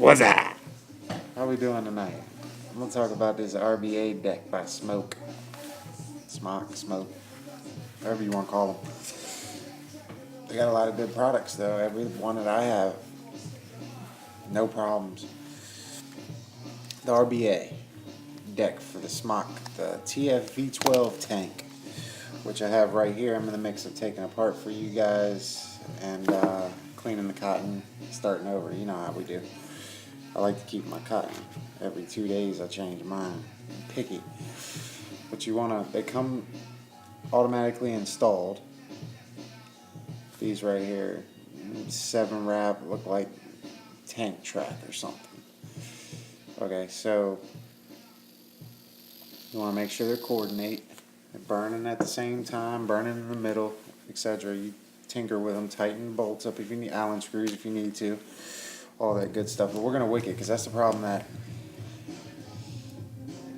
What's that? How we doing tonight? I'm gonna talk about this RBA deck by Smoke. Smoke, whatever you want to call them. They got a lot of good products though. Every one that I have, no problems. The RBA deck for the Smock, the Tfv12 tank, which I have right here. I'm in the mix of taking apart for you guys and cleaning the cotton, starting over. You know how we do. I like to keep my cotton. Every 2 days I change mine. I'm picky. But they come automatically installed. These right here, 7 wrap, look like tank track or something. Okay, so you want to make sure they're coordinate. They're burning at the same time, burning in the middle, etc. You tinker with them, tighten bolts up if you need, Allen screws if you need to, all that good stuff. But we're going to wick it because that's the problem, that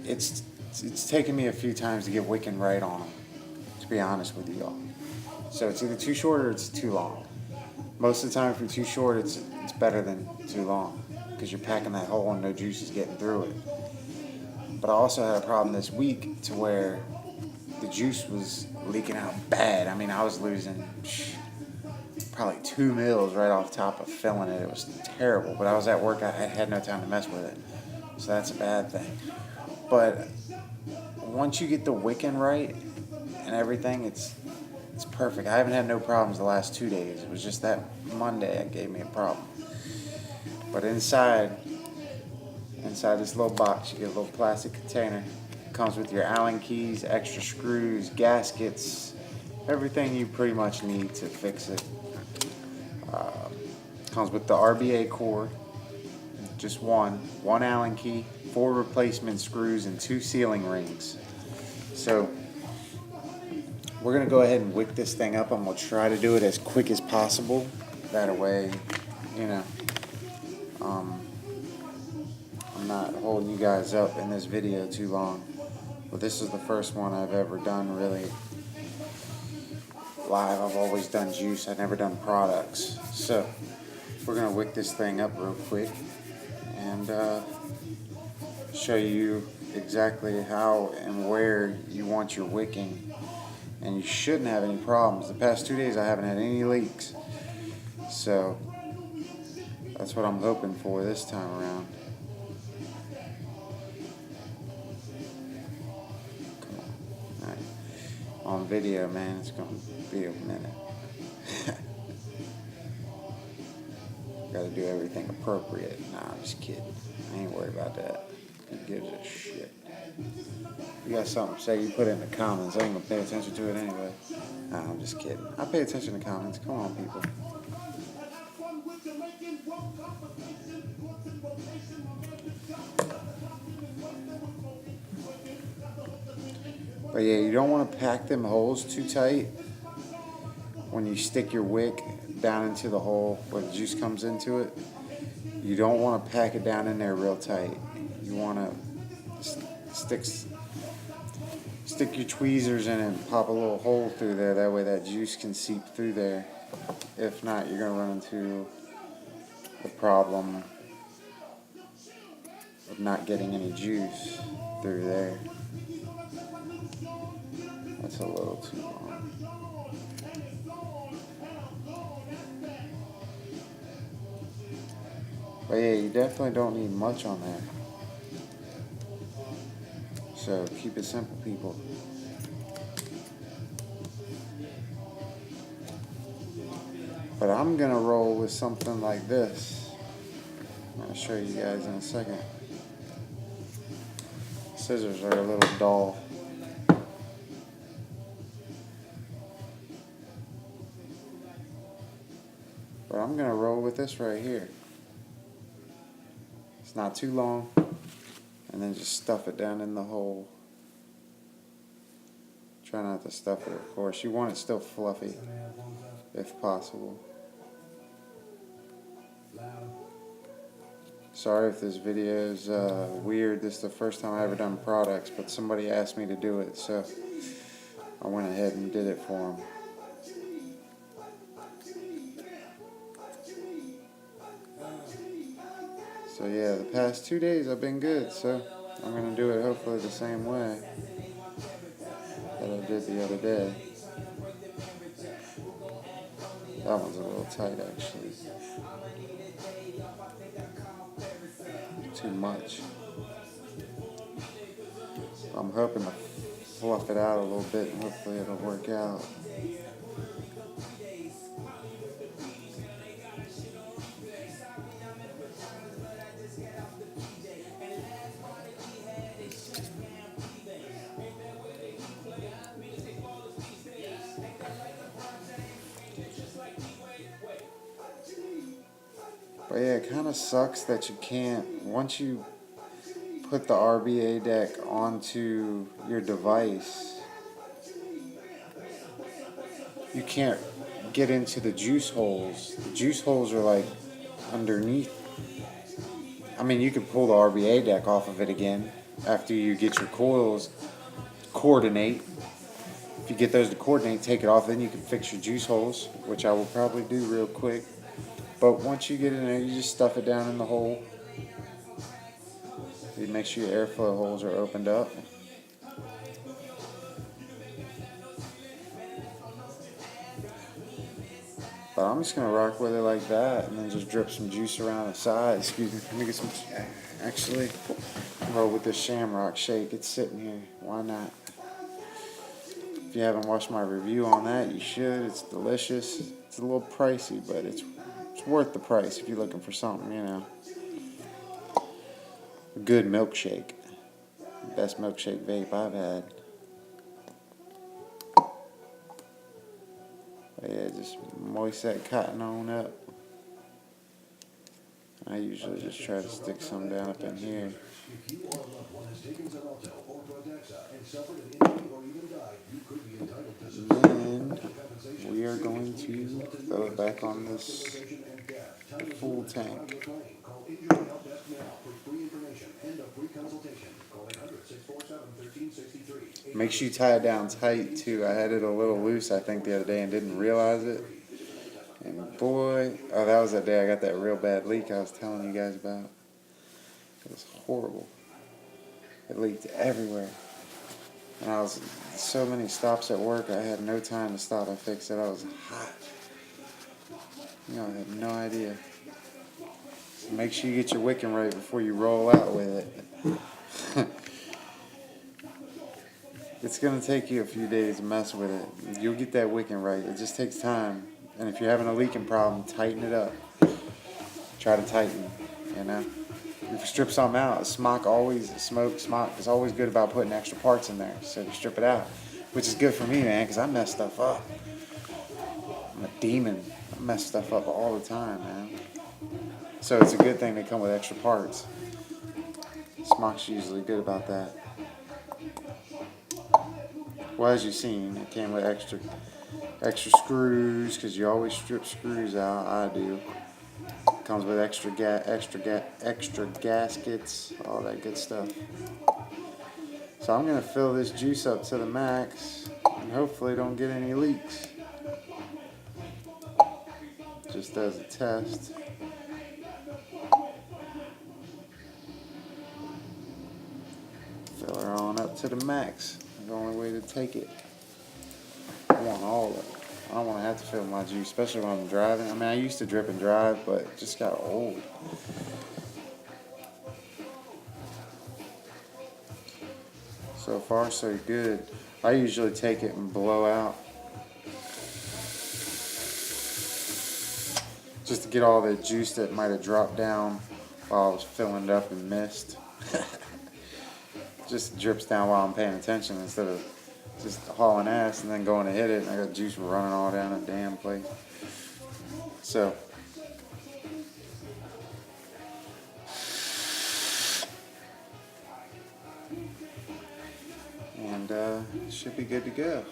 it's taken me a few times to get wicking right on them, to be honest with you y'all. So it's either too short or it's too long. Most of the time, if you're too short, it's better than too long because you're packing that hole and no juice is getting through it. But I also had a problem this week to where the juice was leaking out bad. I mean, I was losing probably 2 mils right off top of filling it. It was terrible. But I was at work. I had no time to mess with it. So that's a bad thing. But once you get the wicking right and everything, it's perfect. I haven't had no problems the last 2 days. It was just that Monday that gave me a problem. But inside this little box, you get a little plastic container. It comes with your Allen keys, extra screws, gaskets, everything you pretty much need to fix it. Comes with the RBA cord, just one Allen key, 4 replacement screws, and 2 sealing rings. So we're going to go ahead and wick this thing up. I'm going to try to do it as quick as possible. That way, you know, I'm not holding you guys up in this video too long. But this is the first one I've ever done really live. I've always done juice. I've never done products. So we're going to wick this thing up real quick and show you exactly how and where you want your wicking. And you shouldn't have any problems. The past 2 days I haven't had any leaks. So that's what I'm hoping for this time around. Come on. All right. On video, man, it's going to be a minute. Got to do everything appropriate. Nah, I'm just kidding. I ain't worried about that. Who gives a shit? You got something to say, you put it in the comments. I ain't gonna pay attention to it anyway. Nah, I'm just kidding. I pay attention to comments. Come on, people. But yeah, you don't want to pack them holes too tight when you stick your wick down into the hole where the juice comes into it. You don't want to pack it down in there real tight. You want to stick your tweezers in and pop a little hole through there. That way that juice can seep through there. If not, you're going to run into the problem of not getting any juice through there. That's a little too long. But yeah, you definitely don't need much on there. So keep it simple, people. But I'm going to roll with something like this. I'll show you guys in a second. Scissors are a little dull. But I'm going to roll with this right here. It's not too long. And then just stuff it down in the hole. Try not to stuff it, of course. You want it still fluffy, if possible. Sorry if this video is weird. This is the first time I ever done products, but somebody asked me to do it, so I went ahead and did it for them. So yeah, the past 2 days I've been good, so I'm gonna do it hopefully the same way that I did the other day. That one's a little tight actually. Too much. I'm hoping to fluff it out a little bit and hopefully it'll work out. But yeah, it kind of sucks that you can't, once you put the RBA deck onto your device, you can't get into the juice holes. The juice holes are like underneath. I mean, you could pull the RBA deck off of it again after you get your coils coordinate. If you get those to coordinate, take it off, then you can fix your juice holes, which I will probably do real quick. But once you get in there, you just stuff it down in the hole. You make sure your airflow holes are opened up. But I'm just going to rock with it like that and then just drip some juice around the side. Excuse me. Let me get some. Actually, roll with this Shamrock Shake. It's sitting here. Why not? If you haven't watched my review on that, you should. It's delicious. It's a little pricey, but it's worth the price if you're looking for something, you know. A good milkshake. Best milkshake vape I've had. But yeah, just moist that cotton on up. I usually just try to stick some down up in here. And then we are going to throw it back on this full tank. Make sure you tie it down tight too. I had it a little loose, I think, the other day and didn't realize it. And boy, oh, that was that day I got that real bad leak I was telling you guys about. It was horrible. It leaked everywhere. And I was so many stops at work, I had no time to stop and fix it. I was hot. You know, I had no idea. So make sure you get your wicking right before you roll out with it. It's going to take you a few days to mess with it. You'll get that wicking right. It just takes time. And if you're having a leaking problem, tighten it up. Try to tighten, you know. If you strip something out, smoke is always good about putting extra parts in there. So you strip it out, which is good for me, man, because I mess stuff up. I'm a demon. I mess stuff up all the time, man. So it's a good thing they come with extra parts. Smock's usually good about that. Well, as you've seen, it came with extra screws, because you always strip screws out. I do. Comes with extra gaskets, all that good stuff. So I'm gonna fill this juice up to the max, and hopefully don't get any leaks. Just as a test. Fill her on up to the max. The only way to take it. I want all of it. I don't want to have to fill my juice, especially when I'm driving. I mean, I used to drip and drive, but it just got old. So far, so good. I usually take it and blow out, just to get all the juice that might have dropped down while I was filling it up and missed. Just drips down while I'm paying attention instead of just hauling ass and then going to hit it, and I got juice running all down the damn place. So, and should be good to go.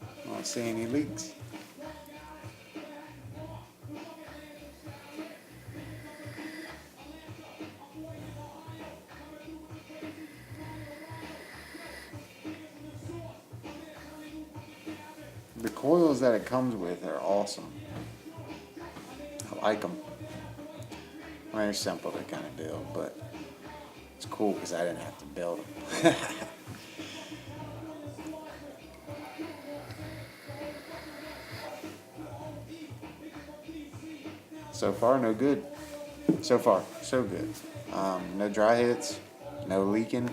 I don't see any leaks. The coils that it comes with are awesome. I like them. I mean, they're simple to kind of build, but it's cool because I didn't have to build them. So far, no good. So far, so good. No dry hits, no leaking.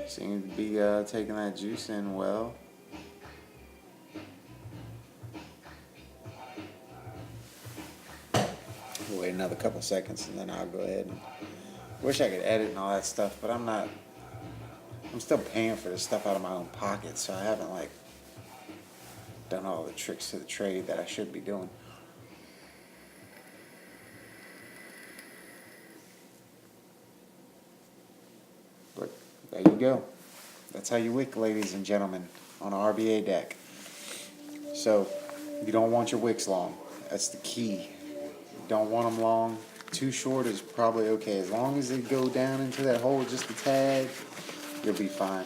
Seems to be taking that juice in well. We'll wait another couple seconds and then I'll go ahead and... Wish I could edit and all that stuff, but I'm not... I'm still paying for this stuff out of my own pocket, so I haven't like done all the tricks to the trade that I should be doing. But there you go. That's how you wick, ladies and gentlemen, on an RBA deck. So you don't want your wicks long. That's the key. You don't want them long. Too short is probably okay. As long as they go down into that hole just a tad, you'll be fine.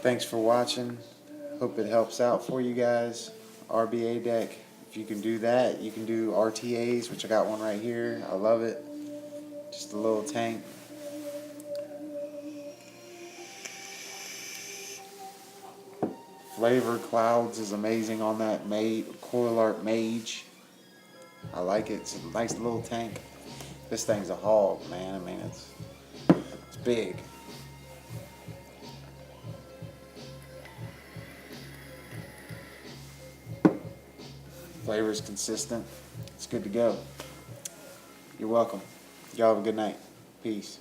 Thanks for watching. Hope it helps out for you guys. RBA deck. If you can do that, you can do RTAs, which I got one right here. I love it. Just a little tank. Flavor Clouds is amazing on that Coil Art Mage. I like it. It's a nice little tank. This thing's a hog, man. I mean, it's big. Flavor's consistent. It's good to go. You're welcome. Y'all have a good night. Peace.